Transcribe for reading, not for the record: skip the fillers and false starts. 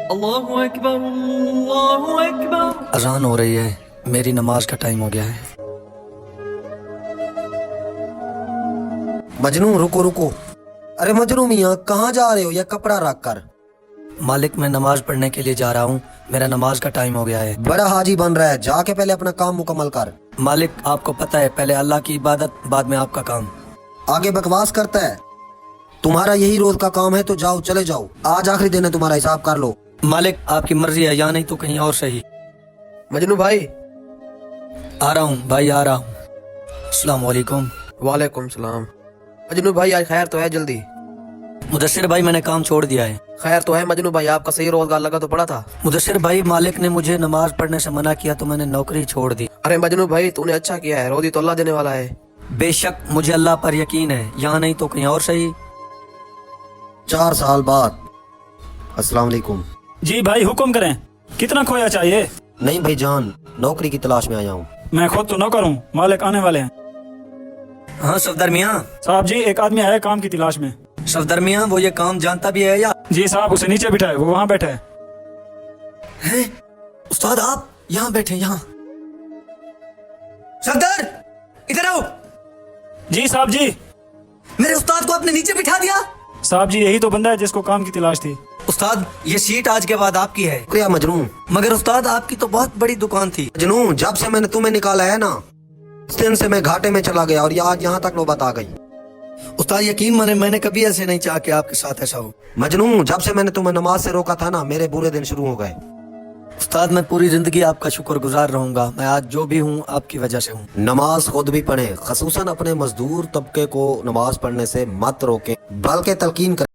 اللہ اکبر اللہ اکبر. اذان ہو رہی ہے، میری نماز کا ٹائم ہو گیا ہے. مجنوں رکو رکو. ارے مجنوں میاں کہاں جا رہے ہو؟ یہ کپڑا رکھ کر. مالک میں نماز پڑھنے کے لیے جا رہا ہوں، میرا نماز کا ٹائم ہو گیا ہے. بڑا حاجی بن رہا ہے، جا کے پہلے اپنا کام مکمل کر. مالک آپ کو پتہ ہے، پہلے اللہ کی عبادت بعد میں آپ کا کام. آگے بکواس کرتا ہے. تمہارا یہی روز کا کام ہے تو جاؤ، چلے جاؤ. آج آخری دن ہے، تمہارا حساب کر لو. مالک آپ کی مرضی ہے، یا نہیں تو کہیں اور صحیح. مجنو بھائی. آ رہا ہوں بھائی، آ رہا ہوں. السلام علیکم. وعلیکم السلام. مجنو بھائی آج خیر تو ہے؟ جلدی. مدثر بھائی میں نے کام چھوڑ دیا ہے. خیر تو ہے مجنو بھائی، آپ کا صحیح روزگار لگا تو پڑا تھا. مدثر بھائی مالک نے مجھے نماز پڑھنے سے منع کیا تو میں نے نوکری چھوڑ دی. ارے مجنو بھائی تو نے اچھا کیا ہے، روزی تو اللہ دینے والا ہے. بے شک مجھے اللہ پر یقین ہے، یہاں نہیں تو کہیں اور صحیح. 4 سال بعد. السلام علیکم. جی بھائی حکم کریں، کتنا کھویا چاہیے؟ نہیں بھائی جان، نوکری کی تلاش میں آیا ہوں. میں خود تو نوکر ہوں، مالک آنے والے ہیں. ہاں صفدر میاں. صاحب جی ایک آدمی آیا کام کی تلاش میں. صفدر میاں وہ یہ کام جانتا بھی ہے یا؟ جی صاحب اسے نیچے بٹھائے، وہ وہاں بیٹھا ہے. ہیں؟ استاد آپ یہاں بیٹھے یہاں. صفدر ادھر آؤ. جی صاحب جی. میرے استاد کو اپنے نیچے بٹھا دیا. صاحب جی یہی تو بندہ ہے جس کو کام کی تلاش تھی. استاد یہ سیٹ آج کے بعد آپ کی ہے. شکریہ مجنوں. مگر استاد آپ کی تو بہت بڑی دکان تھی. مجنوں جب سے میں نے تمہیں نکالا ہے نا، اس دن سے میں گھاٹے میں چلا گیا اور یہ آج یہاں تک نوبت آ گئی. استاد یقین مانے میں نے کبھی ایسے نہیں چاہا کہ آپ کے ساتھ ایسا ہو. مجنوں جب سے میں نے تمہیں نماز سے روکا تھا نا، میرے برے دن شروع ہو گئے. استاد میں پوری زندگی آپ کا شکر گزار رہوں گا. میں آج جو بھی ہوں آپ کی وجہ سے ہوں. نماز خود بھی پڑھیں، خصوصاً اپنے مزدور طبقے کو نماز پڑھنے سے مت روکیں بلکہ تلقین کریں.